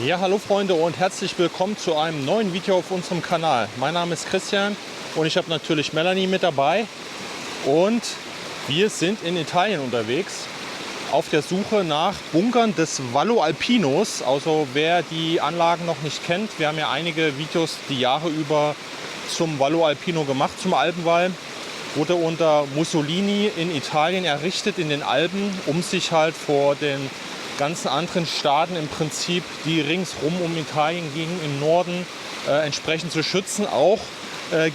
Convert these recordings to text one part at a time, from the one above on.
Ja, hallo Freunde und herzlich willkommen zu einem neuen Video auf unserem Kanal. Mein Name ist Christian und ich habe natürlich Melanie mit dabei und wir sind in Italien unterwegs auf der Suche nach Bunkern des Vallo Alpinos. Also wer die Anlagen noch nicht kennt, wir haben ja einige Videos die Jahre über zum Vallo Alpino gemacht, zum Alpenwall. Wurde unter Mussolini in Italien errichtet, in den Alpen, um sich halt vor den ganzen anderen Staaten im Prinzip, die ringsrum um Italien gingen, im Norden entsprechend zu schützen. Auch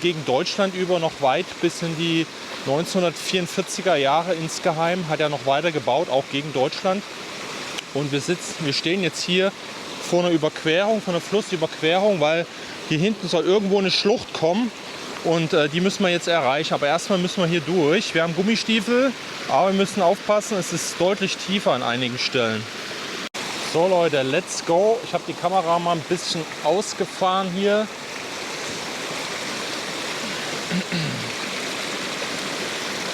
gegen Deutschland über, noch weit bis in die 1944er Jahre insgeheim. Hat er noch weiter gebaut, auch gegen Deutschland. Und wir stehen jetzt hier vor einer Überquerung, vor einer Flussüberquerung, weil hier hinten soll irgendwo eine Schlucht kommen. Und die müssen wir jetzt erreichen. Aber erstmal müssen wir hier durch. Wir haben Gummistiefel, aber wir müssen aufpassen, es ist deutlich tiefer an einigen Stellen. So Leute, let's go. Ich habe die Kamera mal ein bisschen ausgefahren hier.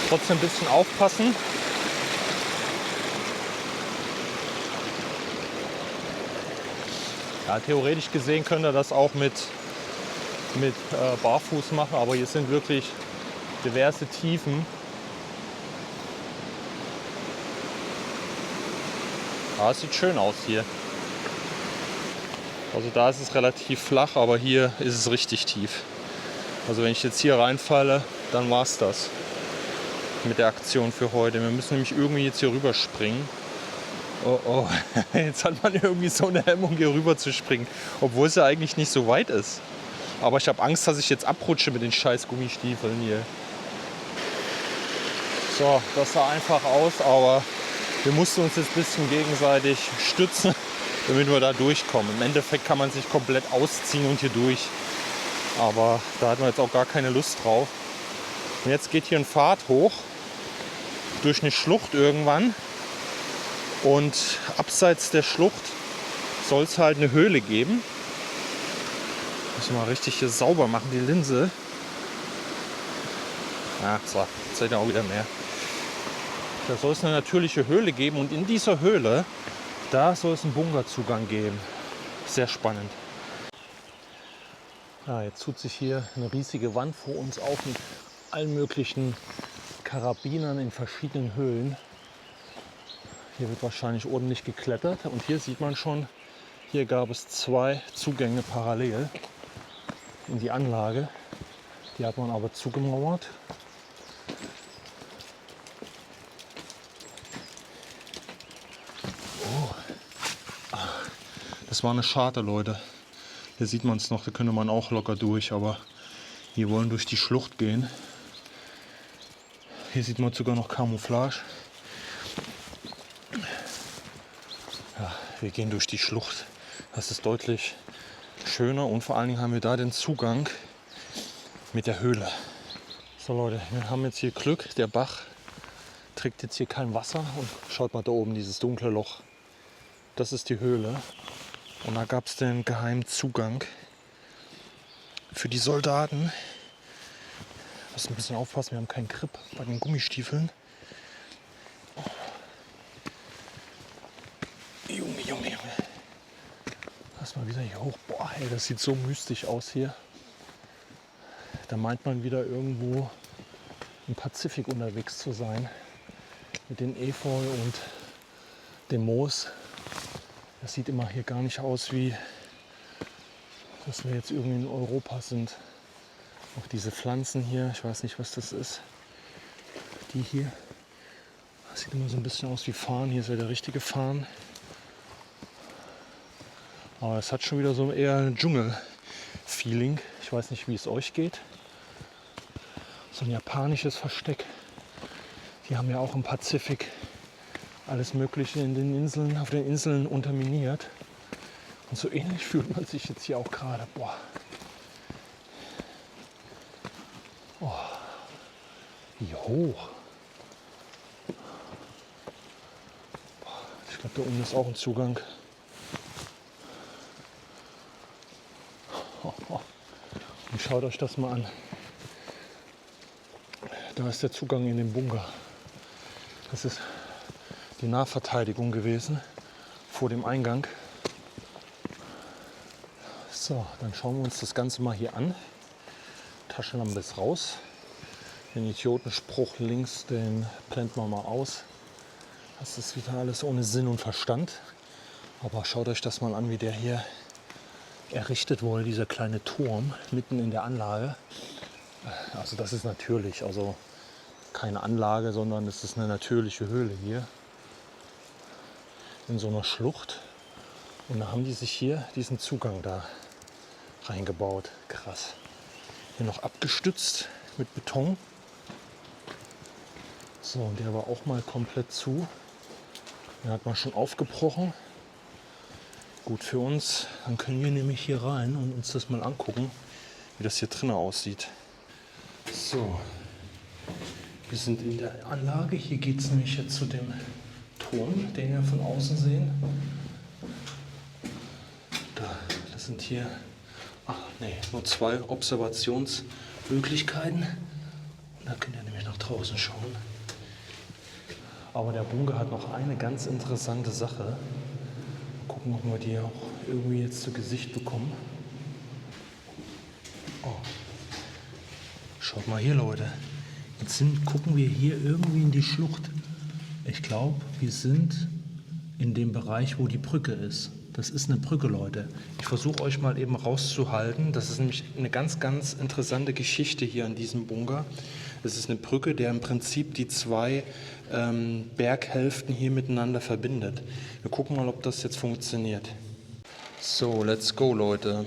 Trotzdem ein bisschen aufpassen. Ja, theoretisch gesehen könnt ihr das auch mit Barfuß machen, aber hier sind wirklich diverse Tiefen. Ah, es sieht schön aus hier. Also da ist es relativ flach, aber hier ist es richtig tief. Also wenn ich jetzt hier reinfalle, dann war es das mit der Aktion für heute. Wir müssen nämlich irgendwie jetzt hier rüber springen. Oh, oh. Jetzt hat man irgendwie so eine Hemmung, hier rüber zu springen, obwohl es ja eigentlich nicht so weit ist. Aber ich habe Angst, dass ich jetzt abrutsche mit den scheiß Gummistiefeln hier. So, das sah einfach aus, aber wir mussten uns jetzt ein bisschen gegenseitig stützen, damit wir da durchkommen. Im Endeffekt kann man sich komplett ausziehen und hier durch. Aber da hatten wir jetzt auch gar keine Lust drauf. Und jetzt geht hier ein Pfad hoch, durch eine Schlucht irgendwann. Und abseits der Schlucht soll es halt eine Höhle geben. Müssen wir mal richtig hier sauber machen, die Linse. Ah, so, jetzt seht ihr auch wieder mehr. Da soll es eine natürliche Höhle geben und in dieser Höhle, da soll es einen Bunkerzugang geben. Sehr spannend. Ja, jetzt tut sich hier eine riesige Wand vor uns auf mit allen möglichen Karabinern in verschiedenen Höhlen. Hier wird wahrscheinlich ordentlich geklettert und hier sieht man schon, hier gab es zwei Zugänge parallel in die Anlage. Die hat man aber zugemauert. Oh. Das war eine Scharte, Leute. Hier sieht man es noch, da könnte man auch locker durch, aber wir wollen durch die Schlucht gehen. Hier sieht man sogar noch Camouflage. Ja, wir gehen durch die Schlucht. Das ist deutlich schöner und vor allen Dingen haben wir da den Zugang mit der Höhle. So Leute, wir haben jetzt hier Glück. Der Bach trägt jetzt hier kein Wasser und schaut mal da oben, dieses dunkle Loch. Das ist die Höhle und da gab es den geheimen Zugang für die Soldaten. Wir müssen ein bisschen aufpassen, wir haben keinen Grip bei den Gummistiefeln. Junge, Junge, Junge. Lass mal wieder hier hoch. Boah, ey, das sieht so mystisch aus hier. Da meint man wieder irgendwo im Pazifik unterwegs zu sein. Mit den Efeu und dem Moos. Das sieht immer hier gar nicht aus, wie dass wir jetzt irgendwie in Europa sind. Auch diese Pflanzen hier, ich weiß nicht, was das ist. Die hier. Das sieht immer so ein bisschen aus wie Farn. Hier ist ja der richtige Farn. Aber es hat schon wieder so eher ein Dschungel-Feeling. Ich weiß nicht, wie es euch geht. So ein japanisches Versteck. Die haben ja auch im Pazifik alles Mögliche in den Inseln, auf den Inseln unterminiert. Und so ähnlich fühlt man sich jetzt hier auch gerade. Boah. Oh. Wie hoch. Ich glaube, da unten ist auch ein Zugang. Und schaut euch das mal an. Da ist der Zugang in den Bunker. Das ist die Nahverteidigung gewesen vor dem Eingang. So, dann schauen wir uns das Ganze mal hier an. Taschenlampe ist raus. Den Idiotenspruch links, den blenden wir mal aus. Das ist wieder alles ohne Sinn und Verstand. Aber schaut euch das mal an, wie der hier errichtet wurde, dieser kleine Turm mitten in der Anlage. Also das ist natürlich, also keine Anlage, sondern es ist eine natürliche Höhle hier in so einer Schlucht. Und da haben die sich hier diesen Zugang da reingebaut. Krass. Hier noch abgestützt mit Beton. So, und der war auch mal komplett zu. Den hat man schon aufgebrochen. Gut für uns. Dann können wir nämlich hier rein und uns das mal angucken, wie das hier drinnen aussieht. So, wir sind in der Anlage. Hier geht es nämlich jetzt zu dem Turm, den wir von außen sehen. Das sind hier nur 2 Observationsmöglichkeiten. Und da könnt ihr nämlich nach draußen schauen. Aber der Bunker hat noch eine ganz interessante Sache. Mal gucken, ob wir die auch irgendwie jetzt zu Gesicht bekommen. Oh. Schaut mal hier, Leute. Jetzt gucken wir hier irgendwie in die Schlucht. Ich glaube, wir sind in dem Bereich, wo die Brücke ist. Das ist eine Brücke, Leute. Ich versuche euch mal eben rauszuhalten. Das ist nämlich eine ganz, ganz interessante Geschichte hier an diesem Bunker. Es ist eine Brücke, der im Prinzip die 2 Berghälften hier miteinander verbindet. Wir gucken mal, ob das jetzt funktioniert. So, let's go, Leute.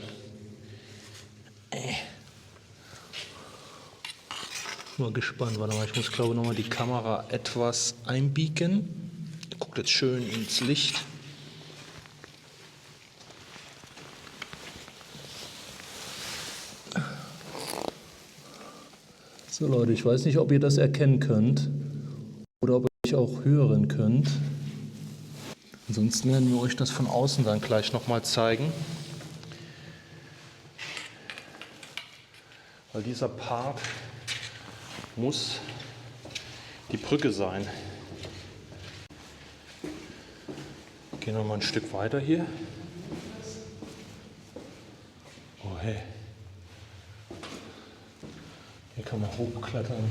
Mal gespannt. Warte mal, ich muss, glaube ich, nochmal die Kamera etwas einbiegen. Guckt jetzt schön ins Licht. So, Leute, ich weiß nicht, ob ihr das erkennen könnt oder ob ihr mich auch hören könnt. Ansonsten werden wir euch das von außen dann gleich nochmal zeigen. Weil dieser Part muss die Brücke sein. Gehen wir mal ein Stück weiter hier. Oh hey. Hier kann man hochklettern.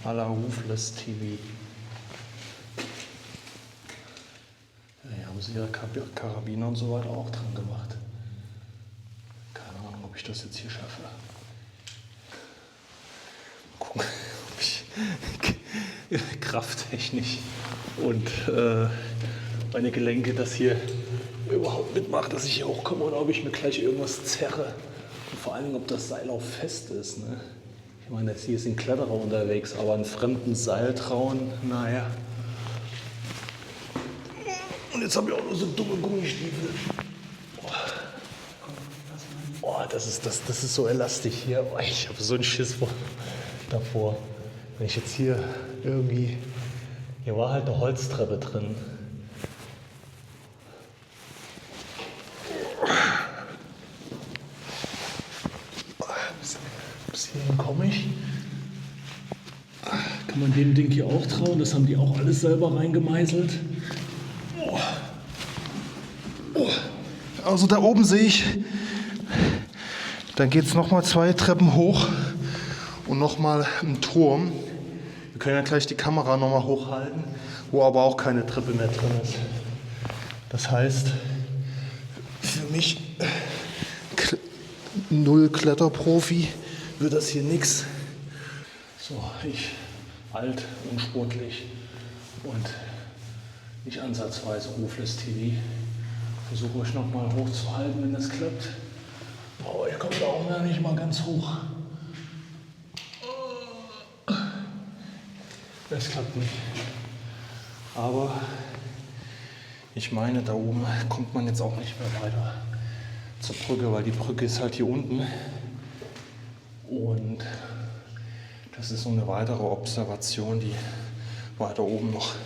À la Roofless TV. Ja, hier haben sie ihre Karabiner und so weiter auch dran gemacht. Keine Ahnung, ob ich das jetzt hier schaffe. Mal gucken, ob ich krafttechnisch und meine Gelenke das hier überhaupt mitmacht, dass ich hier hochkomme oder ob ich mir gleich irgendwas zerre. Und vor allem, ob das Seil auch fest ist. Ne? Ich meine, jetzt hier sind Kletterer unterwegs, aber einen fremden Seil trauen, naja. Und jetzt habe ich auch nur so dumme Gummistiefel. Oh, das ist so elastisch hier. Oh, ich habe so einen Schiss davor. Wenn ich jetzt hier irgendwie... Hier war halt eine Holztreppe drin. Bis hierhin komme ich. Kann man dem Ding hier auch trauen? Das haben die auch alles selber reingemeißelt. Also da oben sehe ich, dann geht es nochmal 2 Treppen hoch und nochmal ein Turm. Wir können ja gleich die Kamera nochmal hochhalten, wo aber auch keine Treppe mehr drin ist. Das heißt, für mich, null Kletterprofi, wird das hier nichts. So, ich alt, unsportlich und nicht ansatzweise Roofless TV. Versuche euch noch mal hochzuhalten, wenn das klappt. Oh, ihr kommt da auch noch nicht mal ganz hoch. Das klappt nicht. Aber ich meine, da oben kommt man jetzt auch nicht mehr weiter zur Brücke, weil die Brücke ist halt hier unten. Und das ist so eine weitere Observation, die weiter oben noch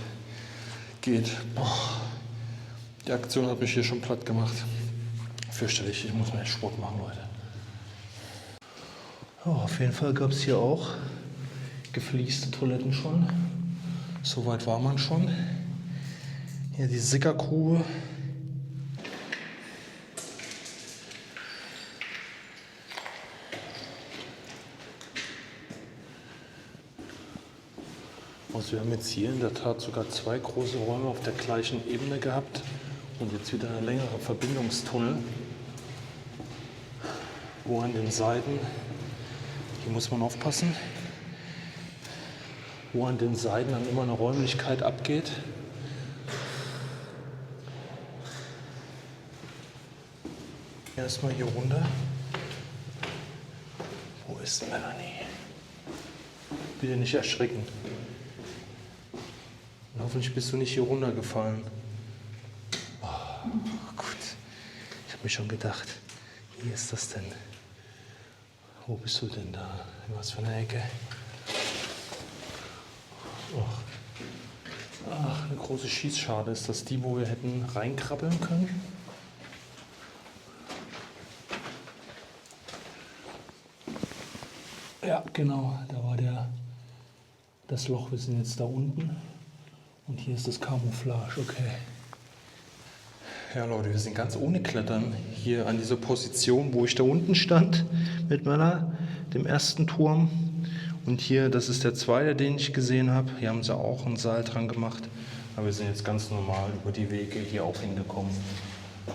geht. Boah. Die Aktion hat mich hier schon platt gemacht. Fürchterlich, ich muss mir jetzt Sport machen, Leute. Oh, auf jeden Fall gab es hier auch geflieste Toiletten schon. So weit war man schon. Hier die Sickergrube. Also wir haben jetzt hier in der Tat sogar 2 große Räume auf der gleichen Ebene gehabt und jetzt wieder ein längerer Verbindungstunnel, wo an den Seiten, hier muss man aufpassen, wo an den Seiten dann immer eine Räumlichkeit abgeht. Erstmal hier runter. Wo ist Melanie? Bitte nicht erschrecken. Und hoffentlich bist du nicht hier runtergefallen. Oh, gut. Ich habe mir schon gedacht, wie ist das denn? Wo bist du denn da? In was für einer Ecke? Ach, eine große Schießschale. Ist das die, wo wir hätten reinkrabbeln können? Ja, genau. Da war das Loch. Wir sind jetzt da unten. Und hier ist das Camouflage. Okay. Ja, Leute, wir sind ganz ohne Klettern hier an dieser Position, wo ich da unten stand mit Mella, dem ersten Turm. Und hier, das ist der zweite, den ich gesehen habe. Hier haben sie auch einen Seil dran gemacht. Aber wir sind jetzt ganz normal über die Wege hier auch hingekommen.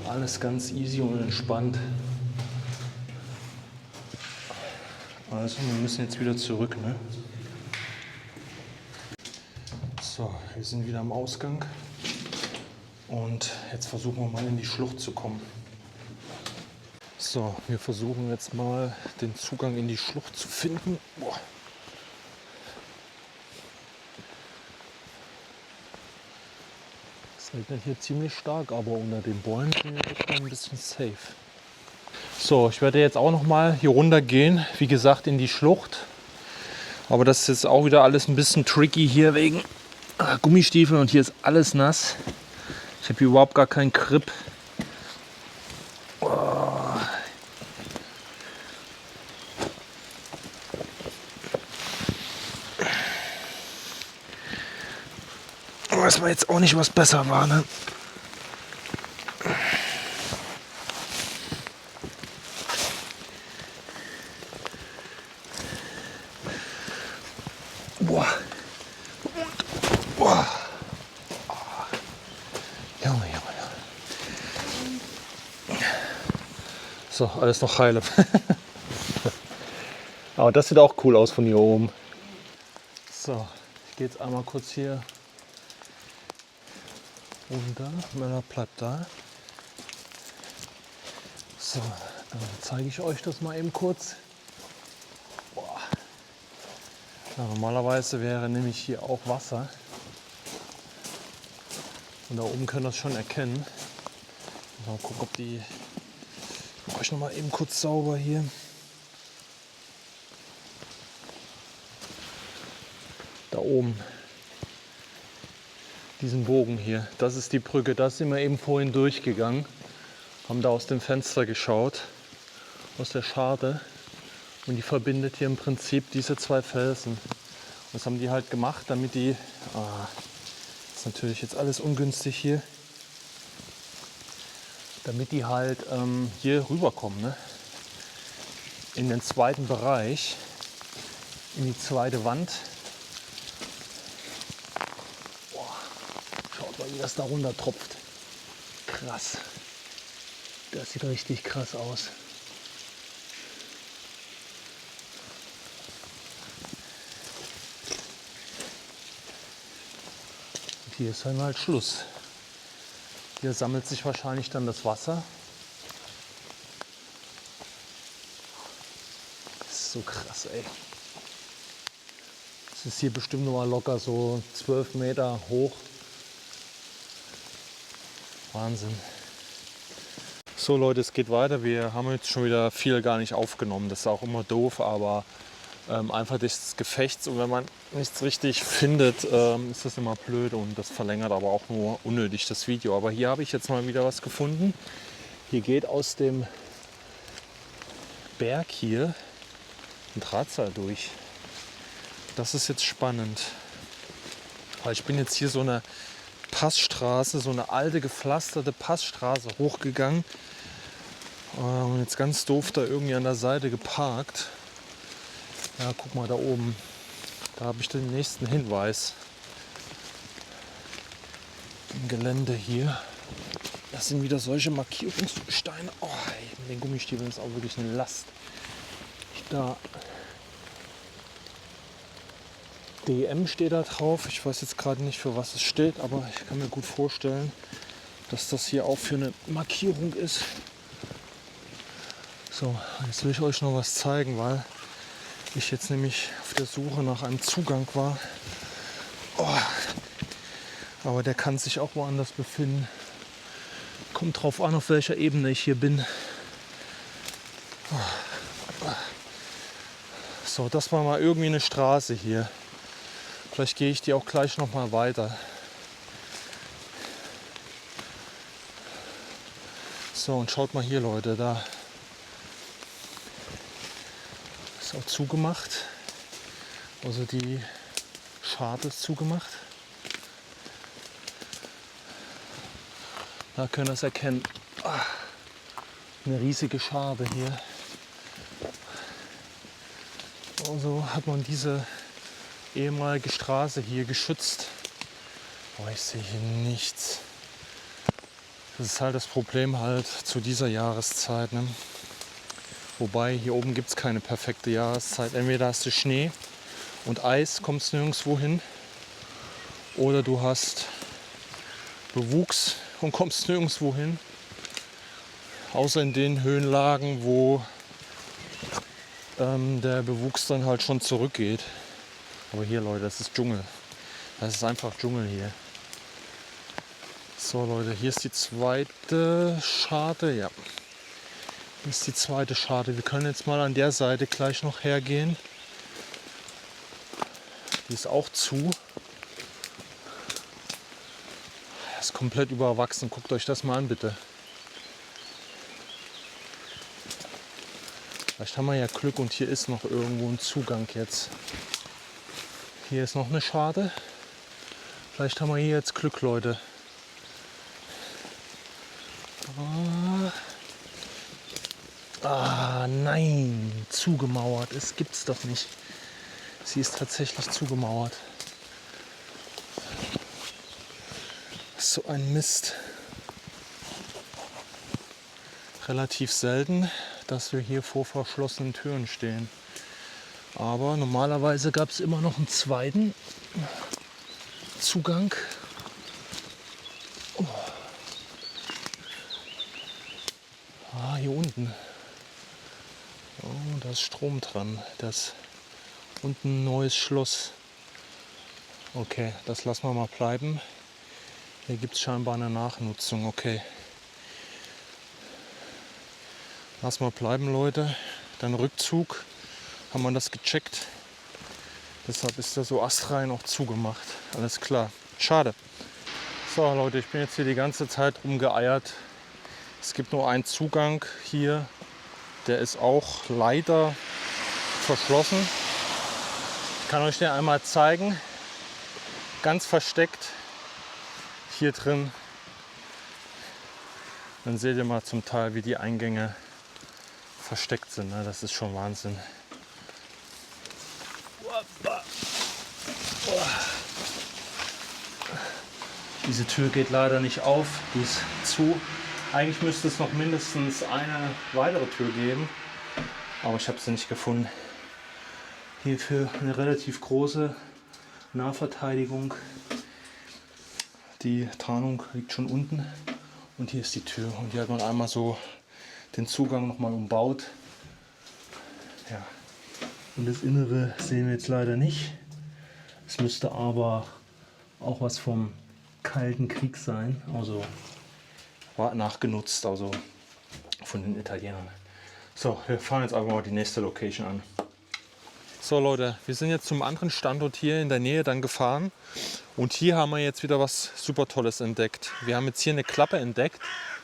Alles ganz easy und entspannt. Also, wir müssen jetzt wieder zurück, ne? So, wir sind wieder am Ausgang. Und jetzt versuchen wir mal in die Schlucht zu kommen. So, wir versuchen jetzt mal den Zugang in die Schlucht zu finden. Boah. Es regnet hier ziemlich stark, aber unter den Bäumen sind wir echt noch ein bisschen safe. So, ich werde jetzt auch noch mal hier runter gehen, wie gesagt in die Schlucht. Aber das ist jetzt auch wieder alles ein bisschen tricky hier wegen Gummistiefeln und hier ist alles nass. Ich habe hier überhaupt gar keinen Grip. Oh. Weiß man jetzt auch nicht, was besser war, ne? Boah. Boah. Junge. So, alles noch heile. Aber das sieht auch cool aus von hier oben. So, ich gehe jetzt einmal kurz hier runter. Mella bleibt da. So, dann zeige ich euch das mal eben kurz. Boah. Ja, normalerweise wäre nämlich hier auch Wasser. Und da oben können wir das schon erkennen. Mal gucken, ob die... Ich mache euch noch mal eben kurz sauber hier. Da oben. Diesen Bogen hier. Das ist die Brücke. Da sind wir eben vorhin durchgegangen. Haben da aus dem Fenster geschaut. Aus der Scharte. Und die verbindet hier im Prinzip diese 2 Felsen. Und das haben die halt gemacht, damit die... das ist natürlich jetzt alles ungünstig hier. Damit die halt hier rüberkommen, ne? In den zweiten Bereich, in die zweite Wand. Boah, schaut mal, wie das da runter tropft. Krass. Das sieht richtig krass aus. Und hier ist dann halt Schluss. Hier sammelt sich wahrscheinlich dann das Wasser. Das ist so krass, ey. Es ist hier bestimmt nur mal locker so 12 Meter hoch. Wahnsinn. So Leute, es geht weiter. Wir haben jetzt schon wieder viel gar nicht aufgenommen. Das ist auch immer doof, aber einfach des Gefechts. Und wenn man nichts richtig findet, ist das immer blöd und das verlängert aber auch nur unnötig das Video. Aber hier habe ich jetzt mal wieder was gefunden. Hier geht aus dem Berg hier ein Drahtseil durch. Das ist jetzt spannend. Weil ich bin jetzt hier so eine Passstraße, so eine alte gepflasterte Passstraße hochgegangen. Und jetzt ganz doof da irgendwie an der Seite geparkt. Ja, guck mal da oben. Da habe ich den nächsten Hinweis. im Gelände hier. Das sind wieder solche Markierungssteine. Oh, ey, mit den Gummistiefeln ist auch wirklich eine Last. Da DM steht da drauf. Ich weiß jetzt gerade nicht, für was es steht, aber ich kann mir gut vorstellen, dass das hier auch für eine Markierung ist. So, jetzt will ich euch noch was zeigen, weil ich jetzt nämlich auf der Suche nach einem Zugang war. Oh, aber der kann sich auch woanders befinden. Kommt drauf an, auf welcher Ebene ich hier bin. So, das war mal irgendwie eine Straße hier. Vielleicht gehe ich die auch gleich noch mal weiter. So, und schaut mal hier, Leute, da ist auch zugemacht. Also die Scharte ist zugemacht. Da können wir es erkennen. Eine riesige Scharte hier. Also hat man diese ehemalige Straße hier geschützt. Aber ich sehe hier nichts. Das ist halt das Problem halt zu dieser Jahreszeit. Ne? Wobei hier oben gibt es keine perfekte Jahreszeit. Entweder hast du Schnee und Eis, kommst nirgendwo hin. Oder du hast Bewuchs und kommst nirgendwo hin. Außer in den Höhenlagen, wo der Bewuchs dann halt schon zurückgeht. Aber hier, Leute, das ist Dschungel. Das ist einfach Dschungel hier. So, Leute, hier ist die zweite Scharte. Ja, hier ist die zweite Scharte. Wir können jetzt mal an der Seite gleich noch hergehen. Die ist auch zu. Das ist komplett überwachsen. Guckt euch das mal an, bitte. Vielleicht haben wir ja Glück und hier ist noch irgendwo ein Zugang jetzt. Hier ist noch eine Scharte. Vielleicht haben wir hier jetzt Glück, Leute. Nein, zugemauert. Es gibt's doch nicht. Sie ist tatsächlich zugemauert. So ein Mist. Relativ selten, dass wir hier vor verschlossenen Türen stehen. Aber normalerweise gab es immer noch einen zweiten Zugang. Hier unten. Oh, da ist Strom dran. Das unten ein neues Schloss. Okay, das lassen wir mal bleiben. Hier gibt es scheinbar eine Nachnutzung. Okay. Lass mal bleiben, Leute. Dann Rückzug. Haben wir das gecheckt. Deshalb ist da so astrein auch zugemacht. Alles klar. Schade. So, Leute, ich bin jetzt hier die ganze Zeit rumgeeiert. Es gibt nur einen Zugang hier. Der ist auch leider verschlossen. Ich kann euch den einmal zeigen. Ganz versteckt hier drin. Dann seht ihr mal zum Teil, wie die Eingänge versteckt sind. Das ist schon Wahnsinn. Diese Tür geht leider nicht auf, die ist zu. Eigentlich müsste es noch mindestens eine weitere Tür geben, aber ich habe sie nicht gefunden. Hier für eine relativ große Nahverteidigung. Die Tarnung liegt schon unten und hier ist die Tür. Und hier hat man einmal so den Zugang nochmal umbaut. Ja. Und das Innere sehen wir jetzt leider nicht. Es müsste aber auch was vom Kalten Krieg sein. Also war nachgenutzt, also von den Italienern. So, wir fahren jetzt einfach mal die nächste Location an. So Leute, wir sind jetzt zum anderen Standort hier in der Nähe dann gefahren. Und hier haben wir jetzt wieder was super Tolles entdeckt. Wir haben jetzt hier eine Klappe entdeckt.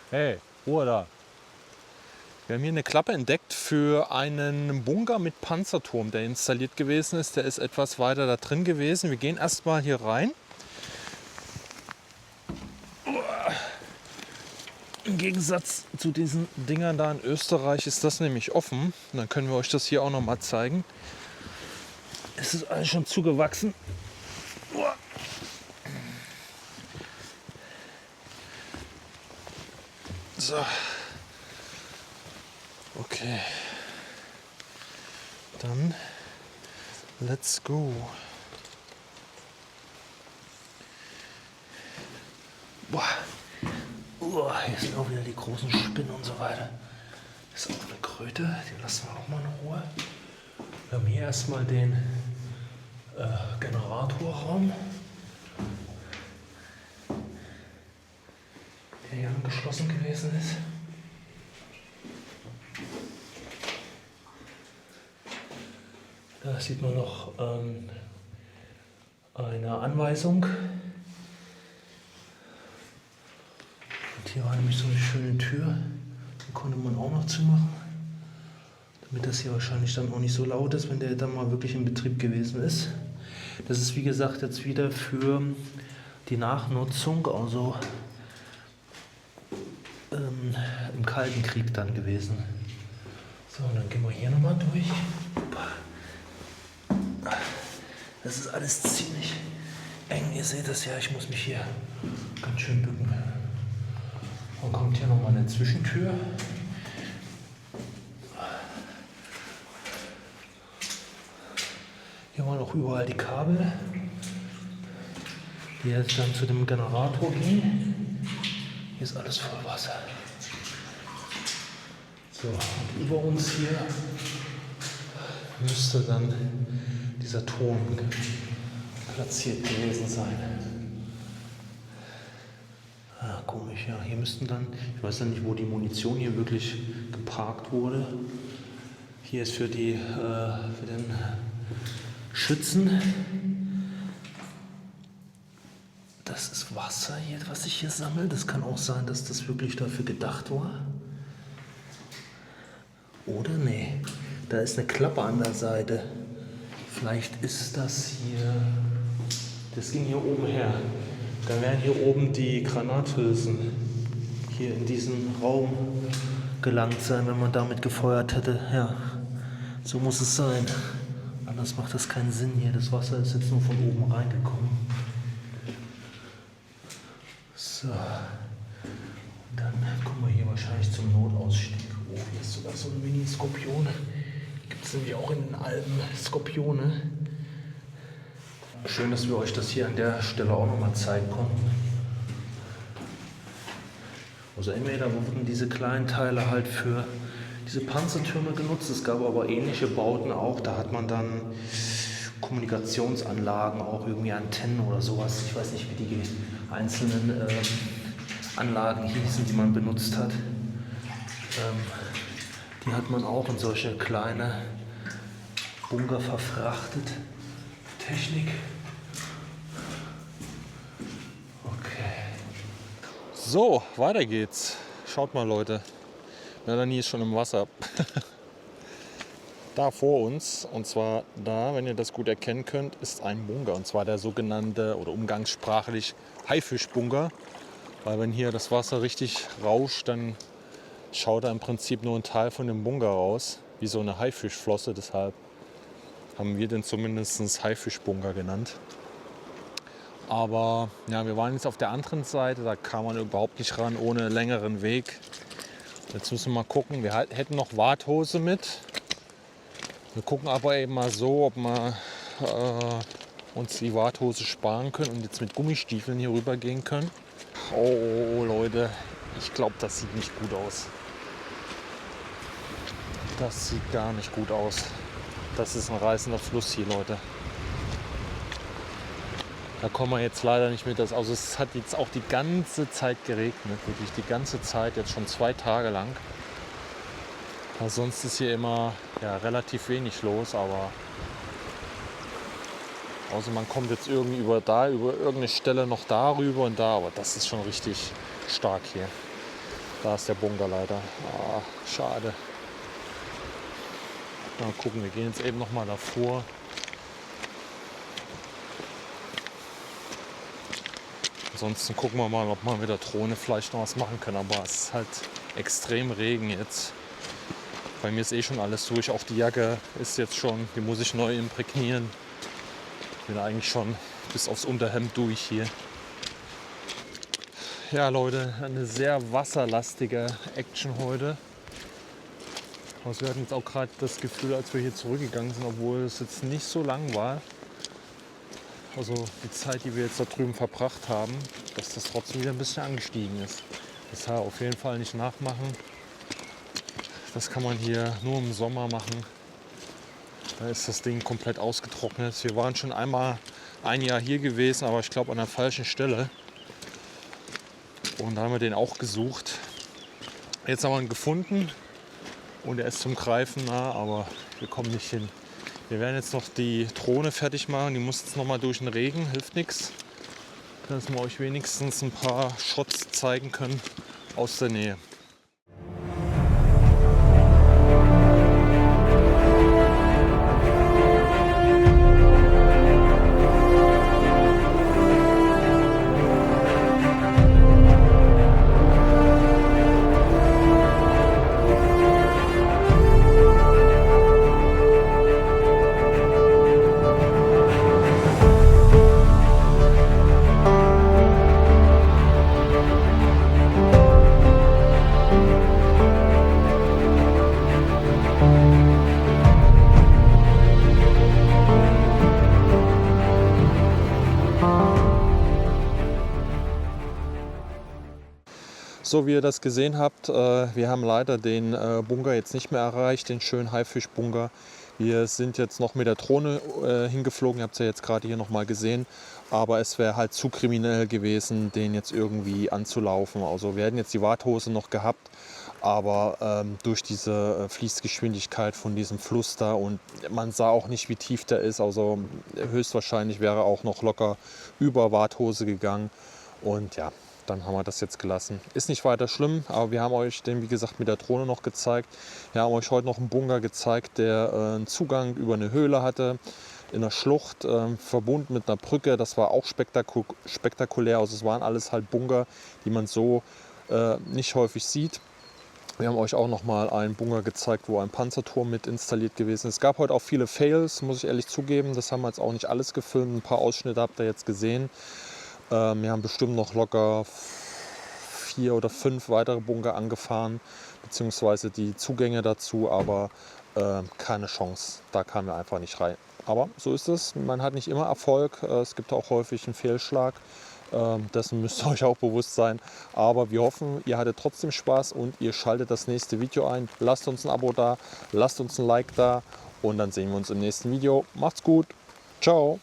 Hey, Ruhe da. Wir haben hier eine Klappe entdeckt für einen Bunker mit Panzerturm, der installiert gewesen ist. Der ist etwas weiter da drin gewesen. Wir gehen erstmal hier rein. Im Gegensatz zu diesen Dingern da in Österreich ist das nämlich offen. Und dann können wir euch das hier auch noch mal zeigen. Es ist alles schon zugewachsen. So. Okay. Dann let's go. Boah. Hier sind auch wieder die großen Spinnen und so weiter. Das ist auch eine Kröte, die lassen wir auch mal in Ruhe. Wir haben hier erstmal den Generatorraum, der hier angeschlossen gewesen ist. Da sieht man noch eine Anweisung. Und hier war nämlich so eine schöne Tür, die konnte man auch noch zumachen, damit das hier wahrscheinlich dann auch nicht so laut ist, wenn der dann mal wirklich in Betrieb gewesen ist. Das ist wie gesagt jetzt wieder für die Nachnutzung, also im Kalten Krieg dann gewesen. So, und dann gehen wir hier nochmal durch. Das ist alles ziemlich eng, ihr seht das ja, ich muss mich hier ganz schön bücken. Dann kommt hier nochmal eine Zwischentür. Hier waren auch überall die Kabel, die jetzt dann zu dem Generator gehen. Hier ist alles voll Wasser. So, und über uns hier müsste dann dieser Turm platziert gewesen sein. Ah, komisch, ja. Hier müssten dann, ich weiß ja nicht, wo die Munition hier wirklich geparkt wurde. Hier ist für den Schützen. Das ist Wasser hier, was ich hier sammle. Das kann auch sein, dass das wirklich dafür gedacht war. Oder nee, da ist eine Klappe an der Seite. Vielleicht ist das hier, das ging hier oben her. Dann wären hier oben die Granathülsen hier in diesen Raum gelangt sein, wenn man damit gefeuert hätte. Ja, so muss es sein. Anders macht das keinen Sinn hier. Das Wasser ist jetzt nur von oben reingekommen. So. Und dann kommen wir hier wahrscheinlich zum Notausstieg. Oh, hier ist sogar so eine Mini-Skorpione. Gibt es nämlich auch in den Alpen Skorpione. Schön, dass wir euch das hier an der Stelle auch nochmal zeigen konnten. Also entweder wurden diese kleinen Teile halt für diese Panzertürme genutzt. Es gab aber ähnliche Bauten auch. Da hat man dann Kommunikationsanlagen, auch irgendwie Antennen oder sowas. Ich weiß nicht, wie die einzelnen Anlagen hießen, die man benutzt hat. Die hat man auch in solche kleine Bunker verfrachtet. Technik. Okay. So, weiter geht's. Schaut mal, Leute. Melanie ist schon im Wasser. Da vor uns, und zwar da, wenn ihr das gut erkennen könnt, ist ein Bunker. Und zwar der sogenannte, oder umgangssprachlich, Haifischbunker. Weil wenn hier das Wasser richtig rauscht, dann schaut da im Prinzip nur ein Teil von dem Bunker raus. Wie so eine Haifischflosse. Deshalb haben wir den zumindest Haifischbunker genannt. Aber ja, wir waren jetzt auf der anderen Seite. Da kam man überhaupt nicht ran ohne längeren Weg. Jetzt müssen wir mal gucken. Wir hätten noch Warthose mit. Wir gucken aber eben mal so, ob wir uns die Warthose sparen können und jetzt mit Gummistiefeln hier rüber gehen können. Oh Leute, ich glaube, das sieht nicht gut aus. Das sieht gar nicht gut aus. Das ist ein reißender Fluss hier, Leute. Da kommen wir jetzt leider nicht mit. Also es hat jetzt auch die ganze Zeit geregnet, wirklich die ganze Zeit, jetzt schon 2 Tage lang. Sonst ist hier immer relativ wenig los, aber also man kommt jetzt irgendwie über irgendeine Stelle noch darüber und da, aber das ist schon richtig stark hier. Da ist der Bunker leider. Ah, schade. Mal gucken, wir gehen jetzt eben noch mal davor. Ansonsten gucken wir mal, ob wir mit der Drohne vielleicht noch was machen können, aber es ist halt extrem Regen jetzt. Bei mir ist schon alles durch, auch die Jacke ist jetzt schon, die muss ich neu imprägnieren. Ich bin eigentlich schon bis aufs Unterhemd durch hier. Ja Leute, eine sehr wasserlastige Action heute. Also wir hatten jetzt auch gerade das Gefühl, als wir hier zurückgegangen sind, obwohl es jetzt nicht so lang war, also die Zeit, die wir jetzt da drüben verbracht haben, dass das trotzdem wieder ein bisschen angestiegen ist. Das heißt, auf jeden Fall nicht nachmachen. Das kann man hier nur im Sommer machen. Da ist das Ding komplett ausgetrocknet. Wir waren schon einmal ein Jahr hier gewesen, aber ich glaube an der falschen Stelle. Und da haben wir den auch gesucht. Jetzt haben wir ihn gefunden und er ist zum Greifen nah, aber wir kommen nicht hin. Wir werden jetzt noch die Drohne fertig machen. Die muss jetzt noch mal durch den Regen, hilft nichts. Dass wir euch wenigstens ein paar Shots zeigen können aus der Nähe. So wie ihr das gesehen habt, wir haben leider den Bunker jetzt nicht mehr erreicht, den schönen Haifischbunker. Wir sind jetzt noch mit der Drohne hingeflogen, ihr habt es ja jetzt gerade hier nochmal gesehen. Aber es wäre halt zu kriminell gewesen, den jetzt irgendwie anzulaufen. Also wir hätten jetzt die Warthose noch gehabt, aber durch diese Fließgeschwindigkeit von diesem Fluss da und man sah auch nicht, wie tief der ist. Also höchstwahrscheinlich wäre auch noch locker über Warthose gegangen. Und ja, dann haben wir das jetzt gelassen. Ist nicht weiter schlimm, aber wir haben euch den, wie gesagt, mit der Drohne noch gezeigt. Wir haben euch heute noch einen Bunker gezeigt, der einen Zugang über eine Höhle hatte, in einer Schlucht, verbunden mit einer Brücke. Das war auch spektakulär. Also es waren alles halt Bunker, die man so nicht häufig sieht. Wir haben euch auch noch mal einen Bunker gezeigt, wo ein Panzerturm mit installiert gewesen ist. Es gab heute auch viele Fails, muss ich ehrlich zugeben. Das haben wir jetzt auch nicht alles gefilmt. Ein paar Ausschnitte habt ihr jetzt gesehen. Wir haben bestimmt noch locker 4 oder 5 weitere Bunker angefahren, beziehungsweise die Zugänge dazu, aber keine Chance. Da kamen wir einfach nicht rein. Aber so ist es. Man hat nicht immer Erfolg. Es gibt auch häufig einen Fehlschlag. Dessen müsst ihr euch auch bewusst sein. Aber wir hoffen, ihr hattet trotzdem Spaß und ihr schaltet das nächste Video ein. Lasst uns ein Abo da, lasst uns ein Like da und dann sehen wir uns im nächsten Video. Macht's gut. Ciao.